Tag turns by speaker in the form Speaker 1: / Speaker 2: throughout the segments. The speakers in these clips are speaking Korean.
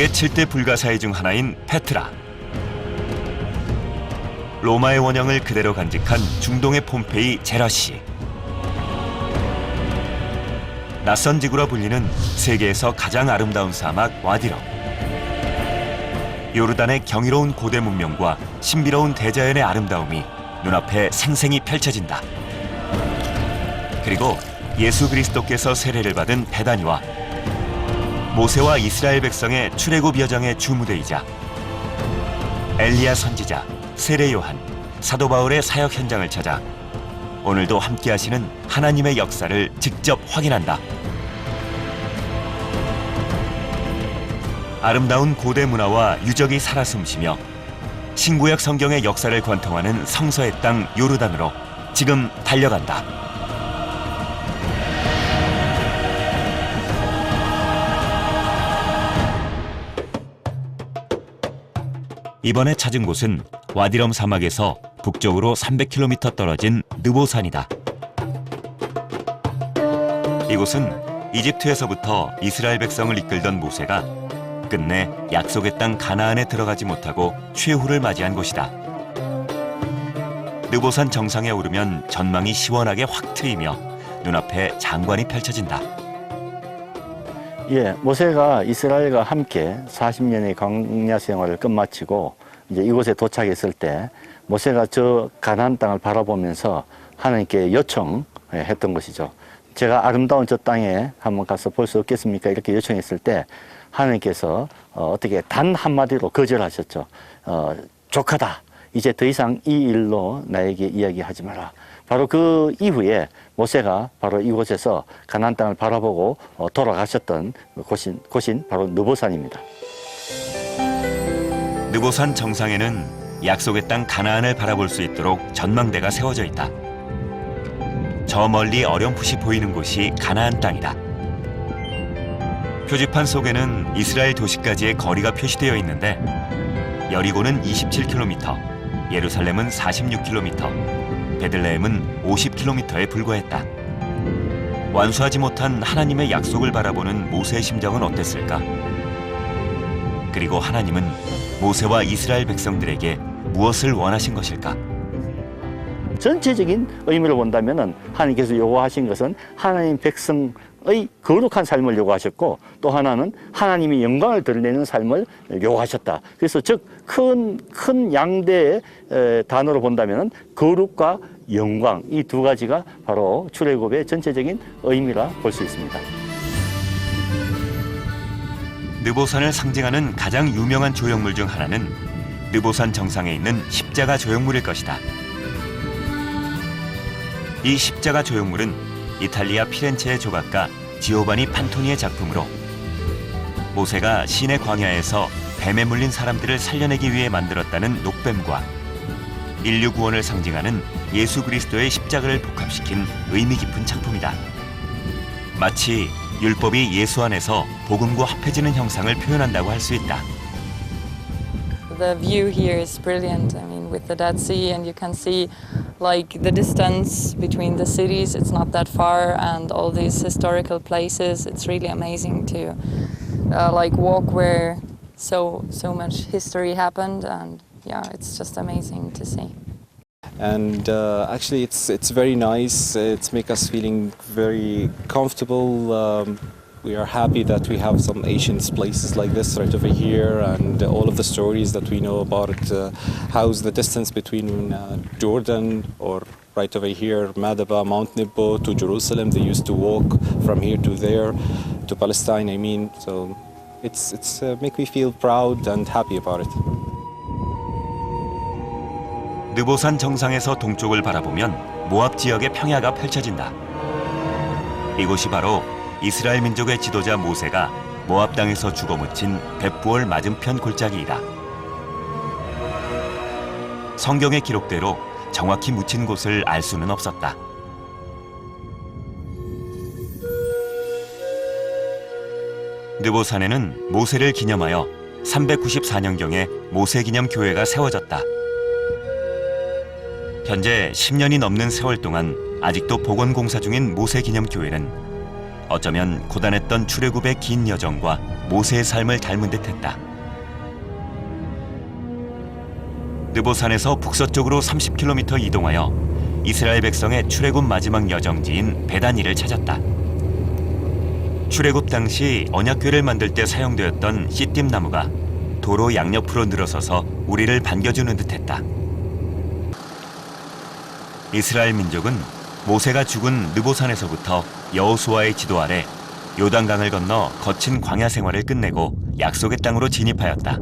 Speaker 1: 세계 7대 불가사의 중 하나인 페트라. 로마의 원형을 그대로 간직한 중동의 폼페이 제러시. 낯선 지구라 불리는 세계에서 가장 아름다운 사막 와디럼. 요르단의 경이로운 고대 문명과 신비로운 대자연의 아름다움이 눈앞에 생생히 펼쳐진다. 그리고 예수 그리스도께서 세례를 받은 베다니와 모세와 이스라엘 백성의 출애굽 여정의 주무대이자 엘리야 선지자, 세례 요한, 사도 바울의 사역 현장을 찾아 오늘도 함께하시는 하나님의 역사를 직접 확인한다. 아름다운 고대 문화와 유적이 살아 숨쉬며 신구약 성경의 역사를 관통하는 성서의 땅 요르단으로 지금 달려간다. 이번에 찾은 곳은 와디럼 사막에서 북쪽으로 300km 떨어진 느보산이다. 이곳은 이집트에서부터 이스라엘 백성을 이끌던 모세가 끝내 약속의 땅 가나안에 들어가지 못하고 최후를 맞이한 곳이다. 느보산 정상에 오르면 전망이 시원하게 확 트이며 눈앞에 장관이 펼쳐진다.
Speaker 2: 예, 모세가 이스라엘과 함께 40년의 광야 생활을 끝마치고 이제 이곳에 도착했을 때 모세가 저 가나안 땅을 바라보면서 하나님께 요청했던 것이죠. 제가 아름다운 저 땅에 한번 가서 볼 수 없겠습니까? 이렇게 요청했을 때 하나님께서 어떻게 단 한마디로 거절하셨죠. 족하다. 이제 더 이상 이 일로 나에게 이야기하지 마라. 바로 그 이후에 모세가 바로 이곳에서 가나안 땅을 바라보고 돌아가셨던 곳인 바로 느보산입니다.
Speaker 1: 느보산 정상에는 약속의 땅 가나안을 바라볼 수 있도록 전망대가 세워져 있다. 저 멀리 어렴풋이 보이는 곳이 가나안 땅이다. 표지판 속에는 이스라엘 도시까지의 거리가 표시되어 있는데 여리고는 27km, 예루살렘은 46km, 베들레헴은 50km에 불과했다. 완수하지 못한 하나님의 약속을 바라보는 모세의 심정은 어땠을까? 그리고 하나님은 모세와 이스라엘 백성들에게 무엇을 원하신 것일까?
Speaker 2: 전체적인 의미를 본다면 하나님께서 요구하신 것은 하나님 백성의 거룩한 삶을 요구하셨고, 또 하나는 하나님이 영광을 드러내는 삶을 요구하셨다. 그래서 즉 큰 양대의 단어로 본다면 거룩과 영광, 이 두 가지가 바로 출애굽의 전체적인 의미라 볼 수 있습니다.
Speaker 1: 느보산을 상징하는 가장 유명한 조형물 중 하나는 느보산 정상에 있는 십자가 조형물일 것이다. 이 십자가 조형물은 이탈리아 피렌체의 조각가 지오바니 판토니의 작품으로 모세가 시내 광야에서 뱀에 물린 사람들을 살려내기 위해 만들었다는 녹뱀과 인류 구원을 상징하는 예수 그리스도의 십자가를 복합시킨 의미 깊은 작품이다. 마치 율법이 예수 안에서 복음과 합해지는 형상을 표현한다고 할 수 있다.
Speaker 3: The view here is brilliant. I mean, with the Dead Sea, and you can see like the distance between the cities. It's not that far, and all these historical places. It's really amazing to like walk where so much history happened, and yeah, it's just amazing to see.
Speaker 4: And actually, it's very nice. It's make us feeling very comfortable. We are happy that we have some ancient places like this right over here, and all of the stories that we know about it. How's the distance between Jordan or right over here, Madaba, Mount Nebo to Jerusalem? They used to walk from here to there, to Palestine. I mean, so it's make me feel proud and happy about it.
Speaker 1: 느보산 정상에서 동쪽을 바라보면 모압 지역의 평야가 펼쳐진다. 이곳이 바로 이스라엘 민족의 지도자 모세가 모압 땅에서 죽어 묻힌 벳부올 맞은편 골짜기이다. 성경의 기록대로 정확히 묻힌 곳을 알 수는 없었다. 느보산에는 모세를 기념하여 394년경에 모세기념교회가 세워졌다. 현재 10년이 넘는 세월 동안 아직도 복원공사 중인 모세기념교회는 어쩌면 고단했던 출애굽의 긴 여정과 모세의 삶을 닮은 듯했다. 느보산에서 북서쪽으로 30km 이동하여 이스라엘 백성의 출애굽 마지막 여정지인 베다니를 찾았다. 출애굽 당시 언약궤를 만들 때 사용되었던 씨띠 나무가 도로 양옆으로 늘어서서 우리를 반겨주는 듯했다. 이스라엘 민족은 모세가 죽은 느보산에서부터 여호수아의 지도 아래 요단강을 건너 거친 광야 생활을 끝내고 약속의 땅으로 진입하였다.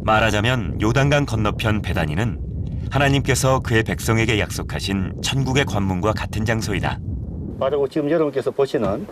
Speaker 1: 말하자면 요단강 건너편 베다니는 하나님께서 그의 백성에게 약속하신 천국의 관문과 같은 장소이다.
Speaker 2: 바로 지금 여러분께서 보시는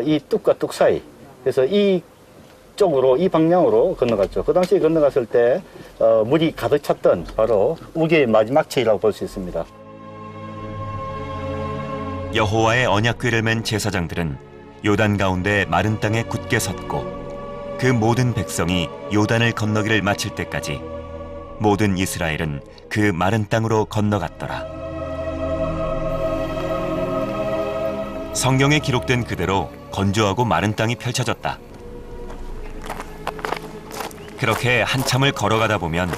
Speaker 2: 이 뚝과 뚝 사이, 그래서 이 쪽으로, 이 방향으로 건너갔죠. 그 당시에 건너갔을 때 물이 가득 찼던 바로 우기의 마지막 처이라고 볼 수 있습니다.
Speaker 1: 여호와의 언약궤를 맨 제사장들은 요단 가운데 마른 땅에 굳게 섰고 그 모든 백성이 요단을 건너기를 마칠 때까지 모든 이스라엘은 그 마른 땅으로 건너갔더라. 성경에 기록된 그대로 건조하고 마른 땅이 펼쳐졌다. 그렇게 한참을 걸어가다 보면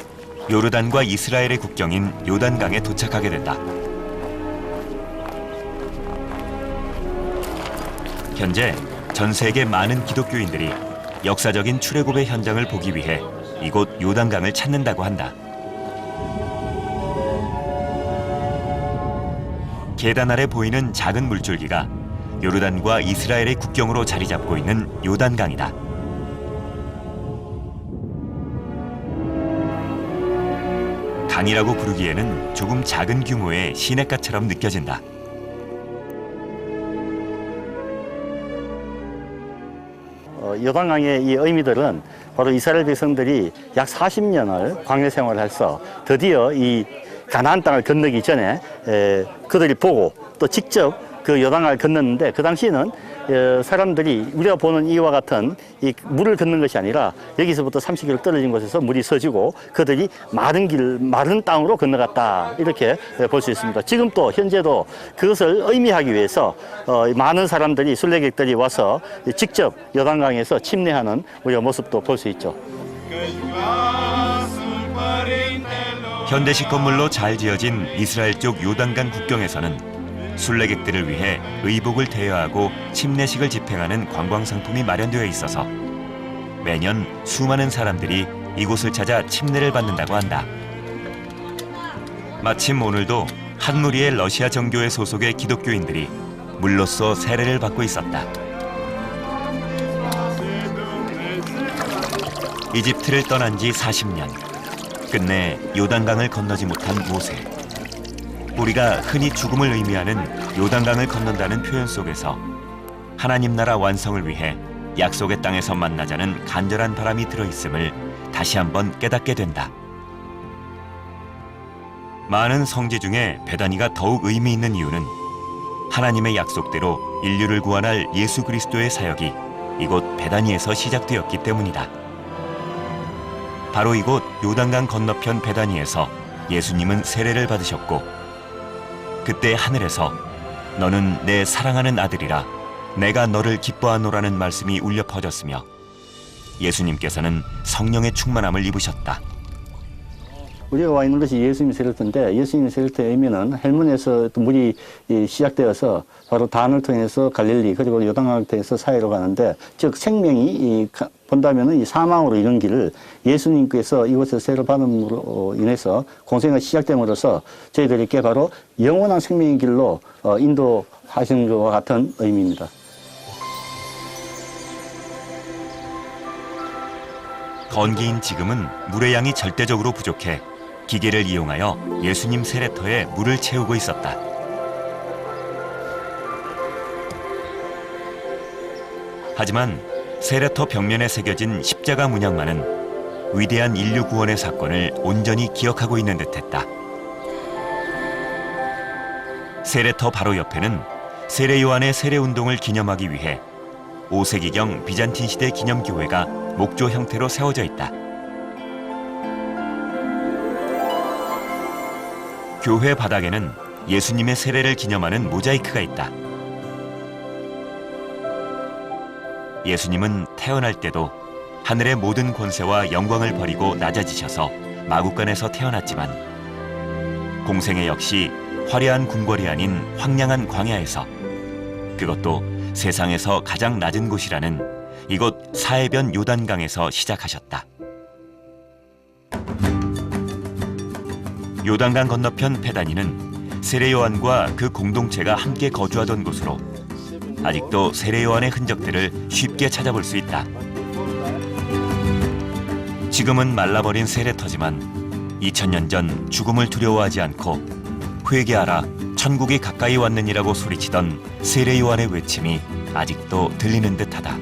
Speaker 1: 요르단과 이스라엘의 국경인 요단강에 도착하게 된다. 현재 전 세계 많은 기독교인들이 역사적인 출애굽의 현장을 보기 위해 이곳 요단강을 찾는다고 한다. 계단 아래 보이는 작은 물줄기가 요르단과 이스라엘의 국경으로 자리 잡고 있는 요단강이다. 강이라고 부르기에는 조금 작은 규모의 시냇가처럼 느껴진다.
Speaker 2: 요단강의 이 의미들은 바로 이스라엘 백성들이 약 40년을 광야 생활을 해서 드디어 이 가나안 땅을 건너기 전에 그들이 보고 또 직접 그 요단강을 건넜는데, 그 당시에는 사람들이 우리가 보는 이와 같은 이 물을 걷는 것이 아니라 여기서부터 30km 떨어진 곳에서 물이 서지고 그들이 마른 땅으로 건너갔다, 이렇게 볼 수 있습니다. 지금 또 현재도 그것을 의미하기 위해서 많은 사람들이, 순례객들이 와서 직접 요단강에서 침례하는 우리가 모습도 볼 수 있죠.
Speaker 1: 현대식 건물로 잘 지어진 이스라엘 쪽 요단강 국경에서는 순례객들을 위해 의복을 대여하고 침례식을 집행하는 관광 상품이 마련되어 있어서 매년 수많은 사람들이 이곳을 찾아 침례를 받는다고 한다. 마침 오늘도 한 무리의 러시아 정교회 소속의 기독교인들이 물로써 세례를 받고 있었다. 이집트를 떠난 지 40년. 끝내 요단강을 건너지 못한 모세. 우리가 흔히 죽음을 의미하는 요단강을 건넌다는 표현 속에서 하나님 나라 완성을 위해 약속의 땅에서 만나자는 간절한 바람이 들어있음을 다시 한번 깨닫게 된다. 많은 성지 중에 베다니가 더욱 의미 있는 이유는 하나님의 약속대로 인류를 구원할 예수 그리스도의 사역이 이곳 베다니에서 시작되었기 때문이다. 바로 이곳 요단강 건너편 베다니에서 예수님은 세례를 받으셨고, 그때 하늘에서 너는 내 사랑하는 아들이라 내가 너를 기뻐하노라는 말씀이 울려 퍼졌으며 예수님께서는 성령의 충만함을 입으셨다.
Speaker 2: 우리가 와 있는 것이 예수님 세례터인데, 예수님 세례터의 의미는 헬문에서 또 물이 시작되어서 바로 단을 통해서 갈릴리 그리고 요단강을 통해서 사이로 가는데, 즉 생명이 본다면은 이 사망으로 이른 길을 예수님께서 이곳에서 세례를 받음으로 인해서 공생이 시작됨으로써 저희들에게 바로 영원한 생명의 길로 인도하시는 것과 같은 의미입니다.
Speaker 1: 건기인 지금은 물의 양이 절대적으로 부족해 기계를 이용하여 예수님 세례터에 물을 채우고 있었다. 하지만 세례터 벽면에 새겨진 십자가 문양만은 위대한 인류 구원의 사건을 온전히 기억하고 있는 듯했다. 세례터 바로 옆에는 세례 요한의 세례 운동을 기념하기 위해 5세기경 비잔틴 시대 기념교회가 목조 형태로 세워져 있다. 교회 바닥에는 예수님의 세례를 기념하는 모자이크가 있다. 예수님은 태어날 때도 하늘의 모든 권세와 영광을 버리고 낮아지셔서 마구간에서 태어났지만 공생애 역시 화려한 궁궐이 아닌 황량한 광야에서, 그것도 세상에서 가장 낮은 곳이라는 이곳 사해변 요단강에서 시작하셨다. 요단강 건너편 베다니는 세례 요한과 그 공동체가 함께 거주하던 곳으로 아직도 세례 요한의 흔적들을 쉽게 찾아볼 수 있다. 지금은 말라버린 세례터지만 2000년 전 죽음을 두려워하지 않고 회개하라, 천국이 가까이 왔느니라고 소리치던 세례 요한의 외침이 아직도 들리는 듯하다.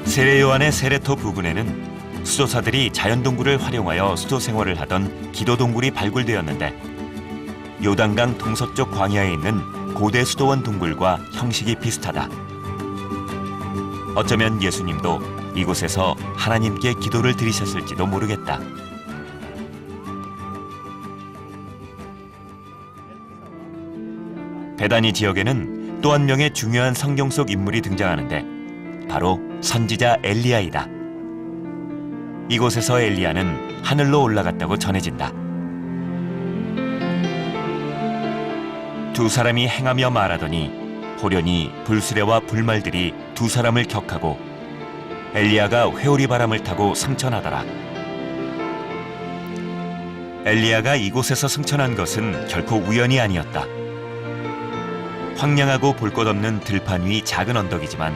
Speaker 1: 세례 요한의 세례터 부근에는 수도사들이 자연동굴을 활용하여 수도 생활을 하던 기도동굴이 발굴되었는데, 요단강 동서쪽 광야에 있는 고대 수도원 동굴과 형식이 비슷하다. 어쩌면 예수님도 이곳에서 하나님께 기도를 드리셨을지도 모르겠다. 베다니 지역에는 또 한 명의 중요한 성경 속 인물이 등장하는데 바로 선지자 엘리야이다. 이곳에서 엘리야는 하늘로 올라갔다고 전해진다. 두 사람이 행하며 말하더니 호련히 불수레와 불말들이 두 사람을 격하고 엘리야가 회오리 바람을 타고 승천하더라. 엘리야가 이곳에서 승천한 것은 결코 우연이 아니었다. 황량하고 볼 것 없는 들판 위 작은 언덕이지만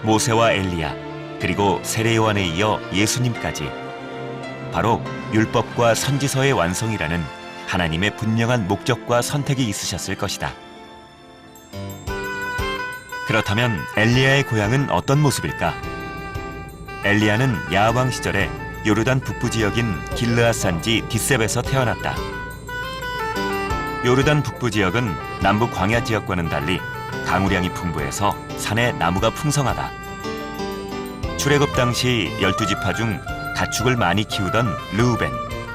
Speaker 1: 모세와 엘리야 그리고 세례 요한에 이어 예수님까지 바로 율법과 선지서의 완성이라는 하나님의 분명한 목적과 선택이 있으셨을 것이다. 그렇다면 엘리야의 고향은 어떤 모습일까? 엘리야는 야왕 시절에 요르단 북부 지역인 길르앗 산지 디셉에서 태어났다. 요르단 북부 지역은 남부 광야 지역과는 달리 강우량이 풍부해서 산에 나무가 풍성하다. 출애굽 당시 12지파 중 가축을 많이 키우던 르우벤,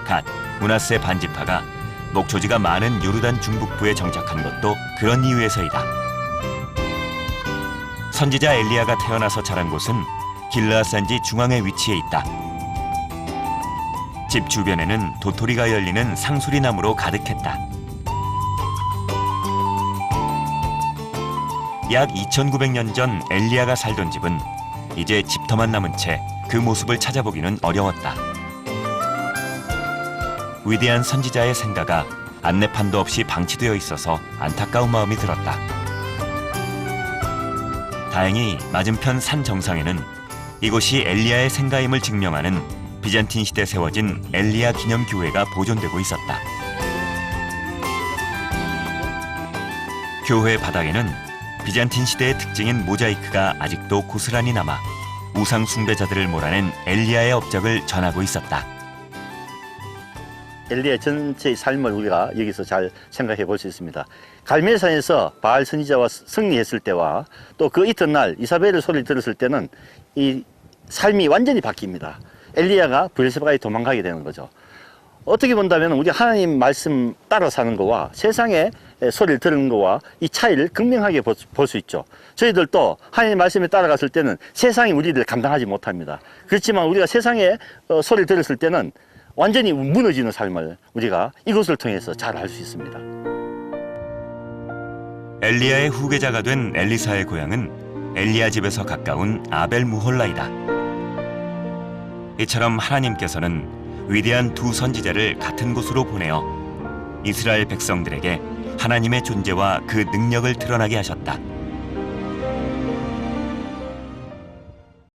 Speaker 1: 갓, 므낫세 반지파가 목초지가 많은 요르단 중북부에 정착한 것도 그런 이유에서이다. 선지자 엘리야가 태어나서 자란 곳은 길르앗 산지 중앙에 위치해 있다. 집 주변에는 도토리가 열리는 상수리 나무로 가득했다. 약 2900년 전 엘리야가 살던 집은 이제 집터만 남은 채 그 모습을 찾아보기는 어려웠다. 위대한 선지자의 생가가 안내판도 없이 방치되어 있어서 안타까운 마음이 들었다. 다행히 맞은편 산 정상에는 이곳이 엘리야의 생가임을 증명하는 비잔틴 시대 세워진 엘리야 기념교회가 보존되고 있었다. 교회 바닥에는 비잔틴 시대의 특징인 모자이크가 아직도 고스란히 남아 우상 숭배자들을 몰아낸 엘리야의 업적을 전하고 있었다.
Speaker 2: 엘리야 전체의 삶을 우리가 여기서 잘 생각해 볼 수 있습니다. 갈멜산에서 바알 선지자와 승리했을 때와 또 그 이튿날 이사벨의 소리를 들었을 때는 이 삶이 완전히 바뀝니다. 엘리야가 브엘세바에 도망가게 되는 거죠. 어떻게 본다면 우리 하나님 말씀 따라 사는 거와 세상의 소리를 들은 거와 이 차이를 극명하게 볼 수 있죠. 저희들도 하나님 말씀에 따라갔을 때는 세상이 우리를 감당하지 못합니다. 그렇지만 우리가 세상의 소리를 들었을 때는 완전히 무너지는 삶을 우리가 이것을 통해서 잘 알 수 있습니다.
Speaker 1: 엘리야의 후계자가 된 엘리사의 고향은 엘리야 집에서 가까운 아벨 무홀라이다. 이처럼 하나님께서는 위대한 두 선지자를 같은 곳으로 보내어 이스라엘 백성들에게 하나님의 존재와 그 능력을 드러나게 하셨다.